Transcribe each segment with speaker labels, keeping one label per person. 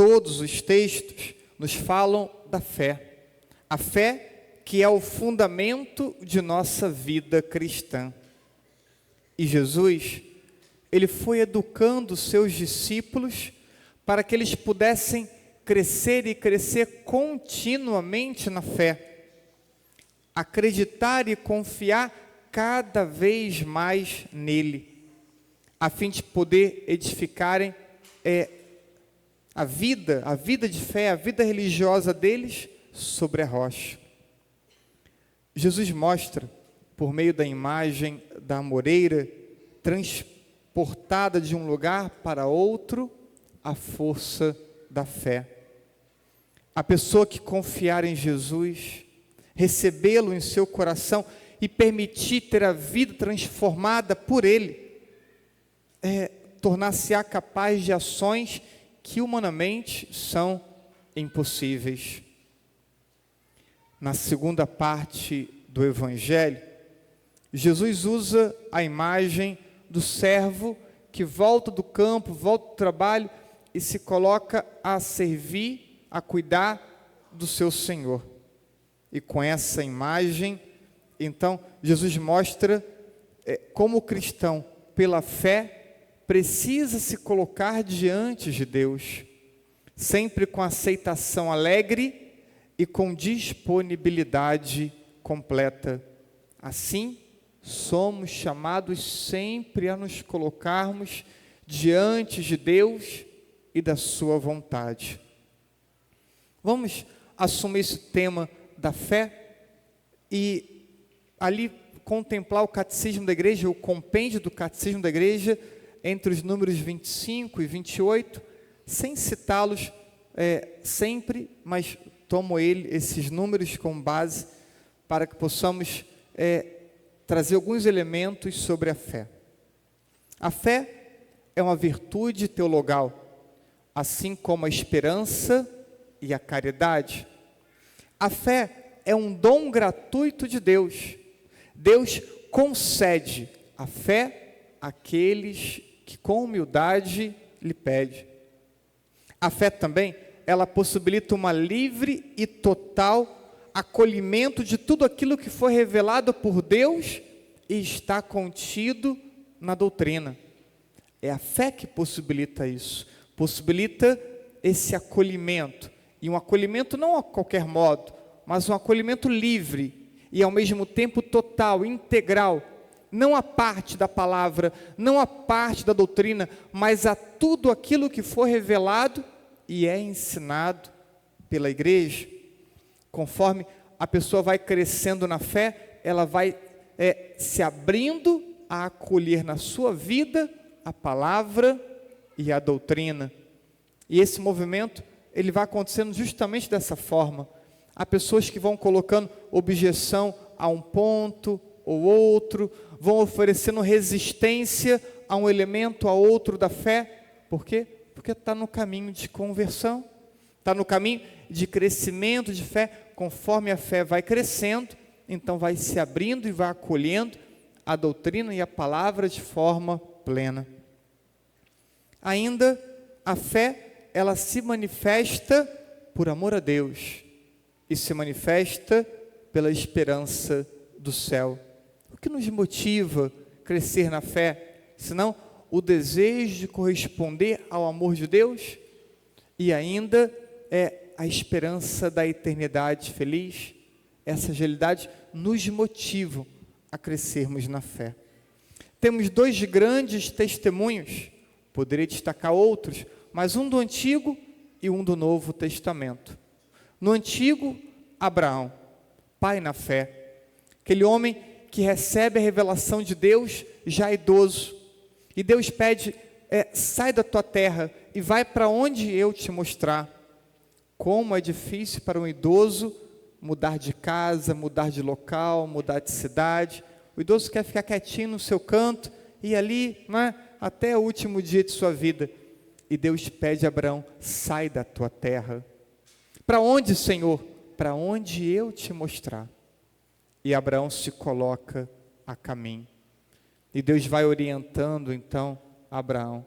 Speaker 1: todos os textos nos falam da fé. A fé que é o fundamento de nossa vida cristã. E Jesus, ele foi educando os seus discípulos para que eles pudessem crescer e crescer continuamente na fé. Acreditar e confiar cada vez mais nele, a fim de poder edificarem a vida de fé, a vida religiosa deles sobre a rocha. Jesus mostra, por meio da imagem da amoreira, transportada de um lugar para outro, a força da fé. A pessoa que confiar em Jesus, recebê-lo em seu coração e permitir ter a vida transformada por Ele, tornar-se-á capaz de ações que humanamente são impossíveis. Na segunda parte do Evangelho, Jesus usa a imagem do servo que volta do campo, volta do trabalho e se coloca a servir, a cuidar do seu Senhor. E com essa imagem, então, Jesus mostra como o cristão, pela fé, precisa se colocar diante de Deus, sempre com aceitação alegre e com disponibilidade completa. Assim, somos chamados sempre a nos colocarmos diante de Deus e da sua vontade. Vamos assumir esse tema da fé e ali contemplar o catecismo da igreja, o compêndio do catecismo da igreja, entre os números 25 e 28, sem citá-los sempre, mas tomo esses números como base para que possamos trazer alguns elementos sobre a fé. A fé é uma virtude teologal, assim como a esperança e a caridade. A fé é um dom gratuito de Deus. Deus concede a fé àqueles que com humildade lhe pedem. A fé também, ela possibilita uma livre e total acolhimento de tudo aquilo que foi revelado por Deus e está contido na doutrina. É a fé que possibilita isso, possibilita esse acolhimento, e um acolhimento não a qualquer modo, mas um acolhimento livre e ao mesmo tempo total, integral, não a parte da palavra, não a parte da doutrina, mas a tudo aquilo que foi revelado e é ensinado pela igreja. Conforme a pessoa vai crescendo na fé, ela vai se abrindo a acolher na sua vida a palavra e a doutrina. E esse movimento, ele vai acontecendo justamente dessa forma. Há pessoas que vão colocando objeção a um ponto ou outro, vão oferecendo resistência a um elemento, a outro da fé. Por quê? Porque está no caminho de conversão, está no caminho de crescimento de fé. Conforme a fé vai crescendo, então vai se abrindo e vai acolhendo a doutrina e a palavra de forma plena. Ainda a fé, ela se manifesta por amor a Deus e se manifesta pela esperança do céu. O que nos motiva a crescer na fé, senão o desejo de corresponder ao amor de Deus e ainda a esperança da eternidade feliz. Essas realidades nos motivam a crescermos na fé. Temos dois grandes testemunhos, poderia destacar outros, mas um do Antigo e um do Novo Testamento. No Antigo, Abraão, pai na fé, aquele homem que recebe a revelação de Deus já idoso, e Deus pede, sai da tua terra e vai para onde eu te mostrar. Como é difícil para um idoso mudar de casa, mudar de local, mudar de cidade. O idoso quer ficar quietinho no seu canto e ali, até o último dia de sua vida. E Deus pede a Abraão, sai da tua terra. Para onde, Senhor? Para onde eu te mostrar. E Abraão se coloca a caminho. E Deus vai orientando então Abraão.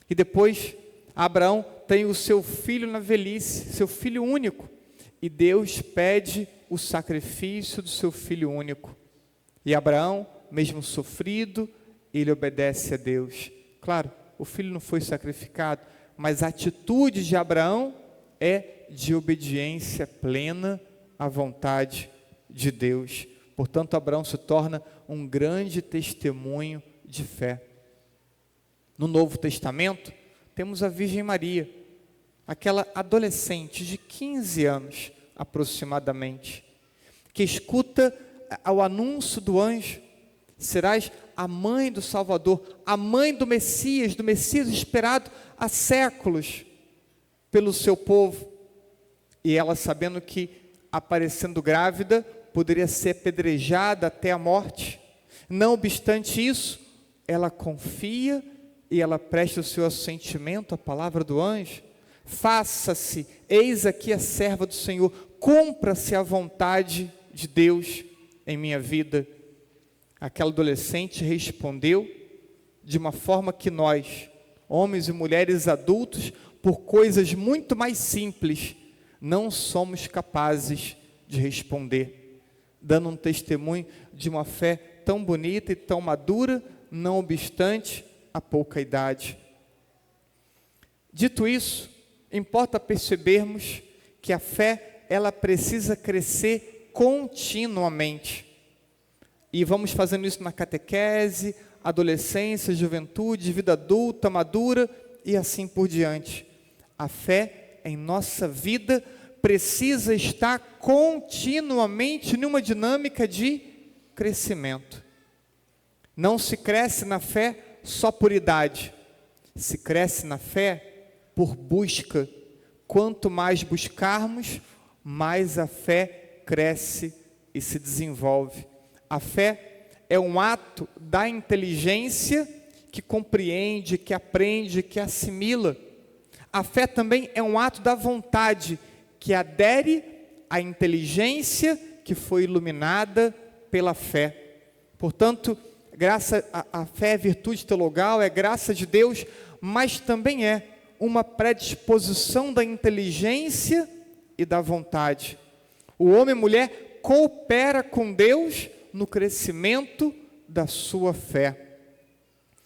Speaker 1: E depois Abraão tem o seu filho na velhice, seu filho único. E Deus pede o sacrifício do seu filho único. E Abraão, mesmo sofrido, ele obedece a Deus. Claro, o filho não foi sacrificado, mas a atitude de Abraão é de obediência plena à vontade de Deus. Portanto, Abraão se torna um grande testemunho de fé. No Novo Testamento, temos a Virgem Maria, aquela adolescente de 15 anos aproximadamente, que escuta o anúncio do anjo: serás a mãe do Salvador, a mãe do Messias esperado há séculos pelo seu povo. E ela, sabendo que, aparecendo grávida, poderia ser apedrejada até a morte, não obstante isso, ela confia e ela presta o seu assentimento à palavra do anjo. Faça-se, eis aqui a serva do Senhor, cumpra-se a vontade de Deus em minha vida. Aquela adolescente respondeu de uma forma que nós, homens e mulheres adultos, por coisas muito mais simples, não somos capazes de responder, dando um testemunho de uma fé tão bonita e tão madura, não obstante a pouca idade. Dito isso, importa percebermos que a fé, ela precisa crescer continuamente. E vamos fazendo isso na catequese, adolescência, juventude, vida adulta, madura e assim por diante. A fé em nossa vida precisa estar continuamente numa dinâmica de crescimento. Não se cresce na fé só por idade, se cresce na fé por busca. Quanto mais buscarmos, mais a fé cresce e se desenvolve. A fé é um ato da inteligência que compreende, que aprende, que assimila. A fé também é um ato da vontade que adere à inteligência que foi iluminada pela fé. Portanto, a fé é virtude teologal, é graça de Deus, mas também é uma predisposição da inteligência e da vontade. O homem e a mulher coopera com Deus no crescimento da sua fé.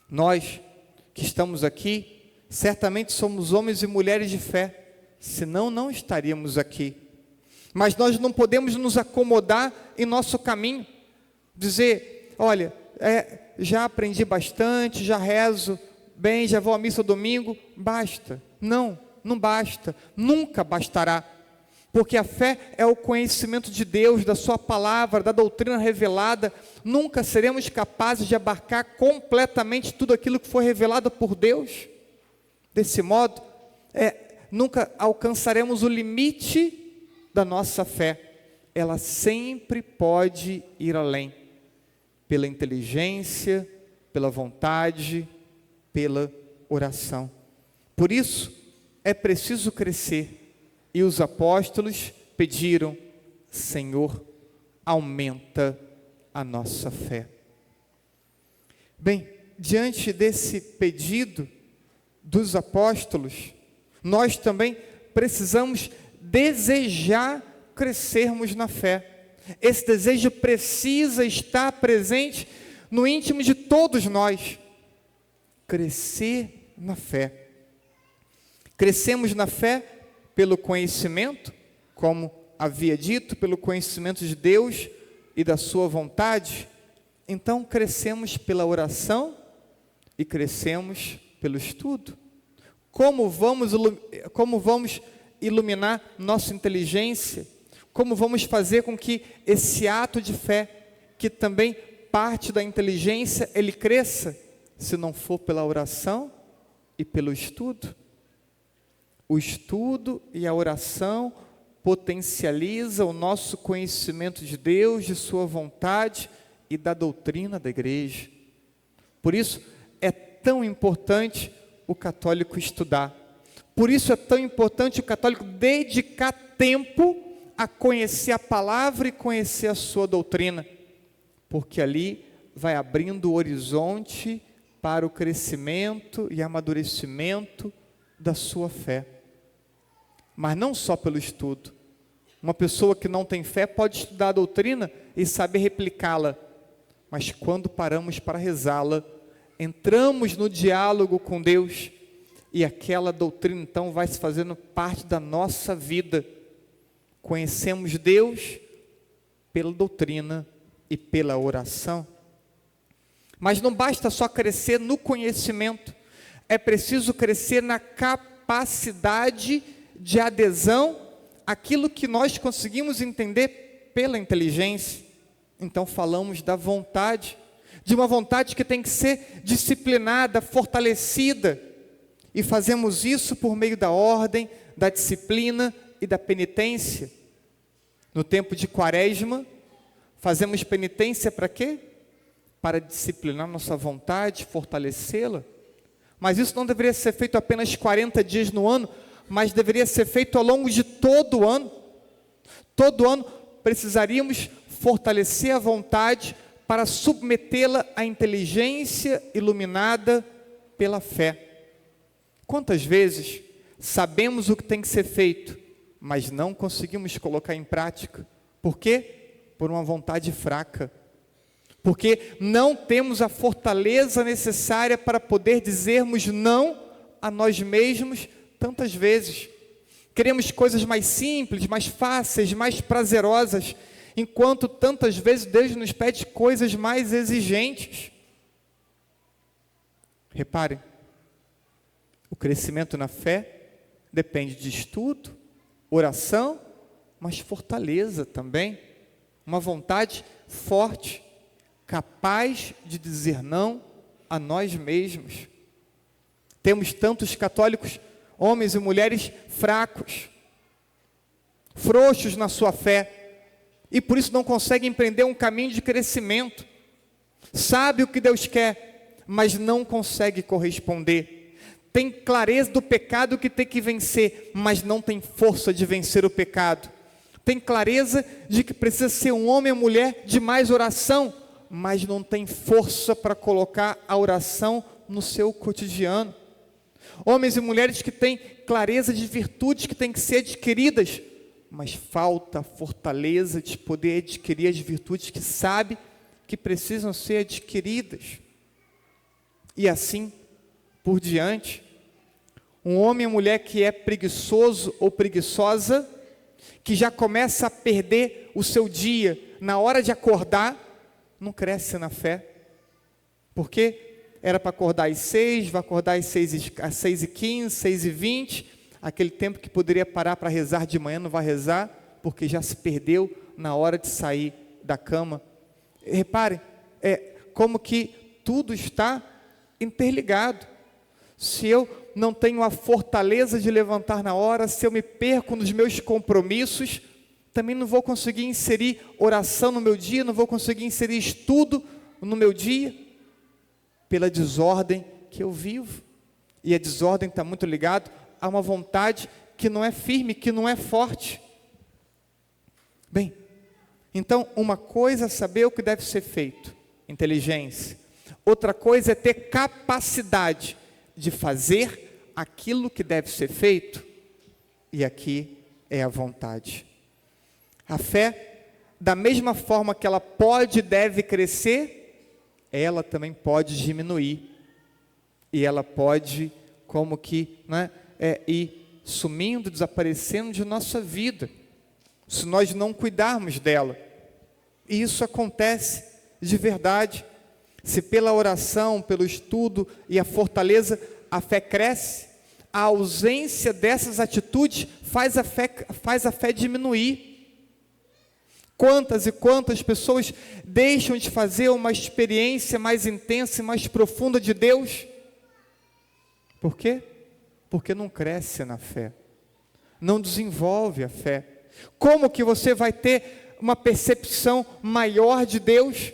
Speaker 1: Nós que estamos aqui, certamente somos homens e mulheres de fé, senão não estaríamos aqui. Mas nós não podemos nos acomodar em nosso caminho, dizer: olha, já aprendi bastante, já rezo bem, já vou à missa domingo, basta. Não, não basta, nunca bastará. Porque a fé é o conhecimento de Deus, da sua palavra, da doutrina revelada. Nunca seremos capazes de abarcar completamente tudo aquilo que foi revelado por Deus. Desse modo, nunca alcançaremos o limite da nossa fé. Ela sempre pode ir além, pela inteligência, pela vontade, pela oração. Por isso, é preciso crescer. E os apóstolos pediram: Senhor, aumenta a nossa fé. Bem, diante desse pedido dos apóstolos, nós também precisamos desejar crescermos na fé. Esse desejo precisa estar presente no íntimo de todos nós. Crescer na fé. Crescemos na fé pelo conhecimento, como havia dito, pelo conhecimento de Deus e da sua vontade. Então crescemos pela oração e crescemos pelo estudo. Como vamos iluminar nossa inteligência? Como vamos fazer com que esse ato de fé, que também parte da inteligência, ele cresça, se não for pela oração e pelo estudo? O estudo e a oração potencializa o nosso conhecimento de Deus, de sua vontade e da doutrina da igreja. Por isso é tão importante o católico estudar. Por isso é tão importante o católico dedicar tempo a conhecer a palavra e conhecer a sua doutrina, porque ali vai abrindo o horizonte para o crescimento e amadurecimento da sua fé. mas não só pelo estudo. Uma pessoa que não tem fé pode estudar a doutrina e saber replicá-la, mas quando paramos para rezá-la, entramos no diálogo com Deus, e aquela doutrina então vai se fazendo parte da nossa vida. Conhecemos Deus pela doutrina e pela oração. Mas não basta só crescer no conhecimento, é preciso crescer na capacidade de adesão àquilo que nós conseguimos entender pela inteligência. Então falamos da vontade, de uma vontade que tem que ser disciplinada, fortalecida, e fazemos isso por meio da ordem, da disciplina e da penitência. No tempo de Quaresma, fazemos penitência para quê? Para disciplinar nossa vontade, fortalecê-la. Mas isso não deveria ser feito apenas 40 dias no ano, mas deveria ser feito ao longo de todo o ano. Todo ano precisaríamos fortalecer a vontade para submetê-la à inteligência iluminada pela fé. Quantas vezes sabemos o que tem que ser feito, mas não conseguimos colocar em prática? Por quê? Por uma vontade fraca. Porque não temos a fortaleza necessária para poder dizermos não a nós mesmos tantas vezes. Queremos coisas mais simples, mais fáceis, mais prazerosas, enquanto tantas vezes Deus nos pede coisas mais exigentes. Reparem, o crescimento na fé depende de estudo, oração, mas fortaleza também, uma vontade forte, capaz de dizer não a nós mesmos. Temos tantos católicos, homens e mulheres fracos, frouxos na sua fé, e por isso não conseguem empreender um caminho de crescimento. Sabe o que Deus quer, mas não consegue corresponder. Tem clareza do pecado que tem que vencer, mas não tem força de vencer o pecado. Tem clareza de que precisa ser um homem ou mulher de mais oração, mas não tem força para colocar a oração no seu cotidiano. Homens e mulheres que têm clareza de virtudes que têm que ser adquiridas, mas falta a fortaleza de poder adquirir as virtudes que sabe que precisam ser adquiridas. E assim por diante. Um homem ou mulher que é preguiçoso ou preguiçosa, que já começa a perder o seu dia na hora de acordar, não cresce na fé. Por quê? Era para acordar às 6, vai acordar às 6h15, 6h20, aquele tempo que poderia parar para rezar de manhã, não vai rezar, porque já se perdeu na hora de sair da cama. Reparem, como que tudo está interligado. Se eu não tenho a fortaleza de levantar na hora, se eu me perco nos meus compromissos, também não vou conseguir inserir oração no meu dia, não vou conseguir inserir estudo no meu dia, pela desordem que eu vivo. E a desordem está muito ligada a uma vontade que não é firme, que não é forte. Bem, então uma coisa é saber o que deve ser feito, inteligência. Outra coisa é ter capacidade de fazer aquilo que deve ser feito, e aqui é a vontade. A fé, da mesma forma que ela pode e deve crescer, ela também pode diminuir, e ela pode como que ir sumindo, desaparecendo de nossa vida, se nós não cuidarmos dela. E isso acontece de verdade. Se pela oração, pelo estudo e a fortaleza, a fé cresce, a ausência dessas atitudes faz a fé diminuir. Quantas e quantas pessoas deixam de fazer uma experiência mais intensa e mais profunda de Deus? Por quê? Porque não cresce na fé, não desenvolve a fé. Como que você vai ter uma percepção maior de Deus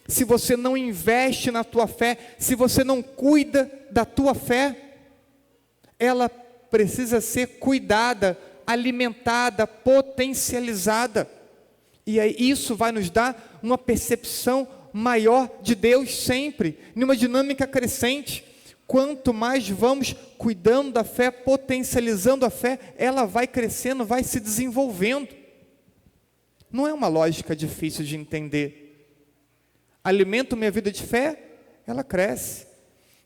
Speaker 1: se você não investe na tua fé, se você não cuida da tua fé? Ela precisa ser cuidada, alimentada, potencializada. E aí isso vai nos dar uma percepção maior de Deus sempre, numa dinâmica crescente. quanto mais vamos cuidando da fé, potencializando a fé, ela vai crescendo, vai se desenvolvendo. Não é uma lógica difícil de entender. Alimento minha vida de fé, ela cresce.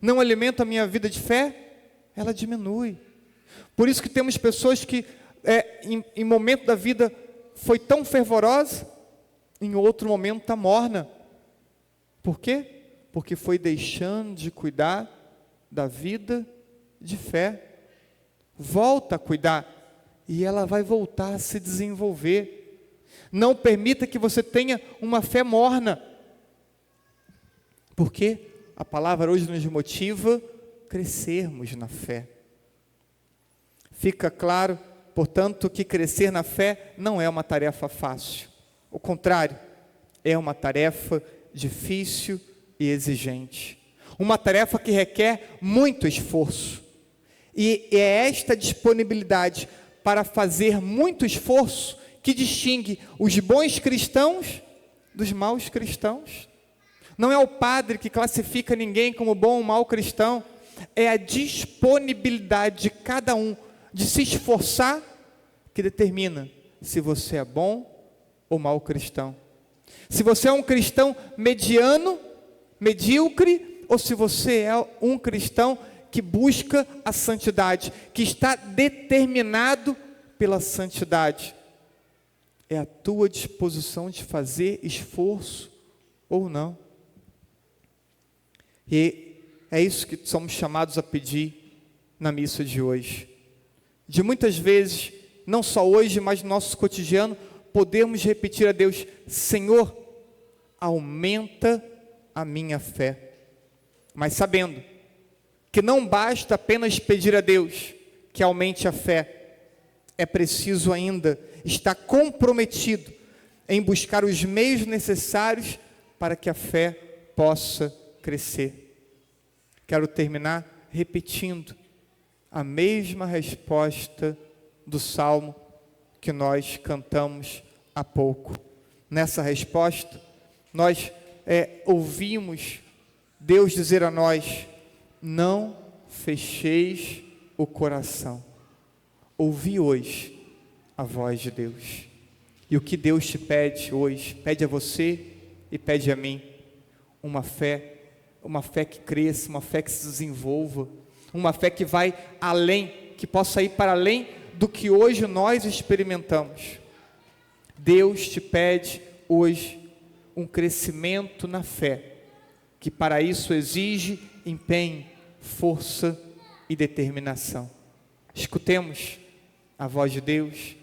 Speaker 1: Não alimento a minha vida de fé, ela diminui. Por isso que temos pessoas que em momento da vida foi tão fervorosa, em outro momento está morna. Por quê? Porque foi deixando de cuidar da vida de fé. Volta a cuidar e ela vai voltar a se desenvolver. Não permita que você tenha uma fé morna. Porque a palavra hoje nos motiva a crescermos na fé. Fica claro, portanto, que crescer na fé não é uma tarefa fácil. Ao contrário, é uma tarefa difícil e exigente. Uma tarefa que requer muito esforço. E é esta disponibilidade para fazer muito esforço que distingue os bons cristãos dos maus cristãos. Não é o padre que classifica ninguém como bom ou mau cristão. É a disponibilidade de cada um de se esforçar que determina se você é bom ou mau cristão. Se você é um cristão mediano, medíocre, ou se você é um cristão que busca a santidade, que está determinado pela santidade. É a tua disposição de fazer esforço ou não. E é isso que somos chamados a pedir na missa de hoje. De muitas vezes, não só hoje, mas no nosso cotidiano, podemos repetir a Deus: Senhor, aumenta a minha fé. Mas sabendo que não basta apenas pedir a Deus que aumente a fé, é preciso ainda estar comprometido em buscar os meios necessários para que a fé possa crescer. Quero terminar repetindo a mesma resposta do salmo que nós cantamos há pouco. Nessa resposta, nós ouvimos Deus dizer a nós: não fecheis o coração. Ouvi hoje a voz de Deus. E o que Deus te pede hoje, pede a você e pede a mim, uma fé que cresça, uma fé que se desenvolva, uma fé que vai além, que possa ir para além do que hoje nós experimentamos. Deus te pede hoje um crescimento na fé, que para isso exige empenho, força e determinação. Escutemos a voz de Deus.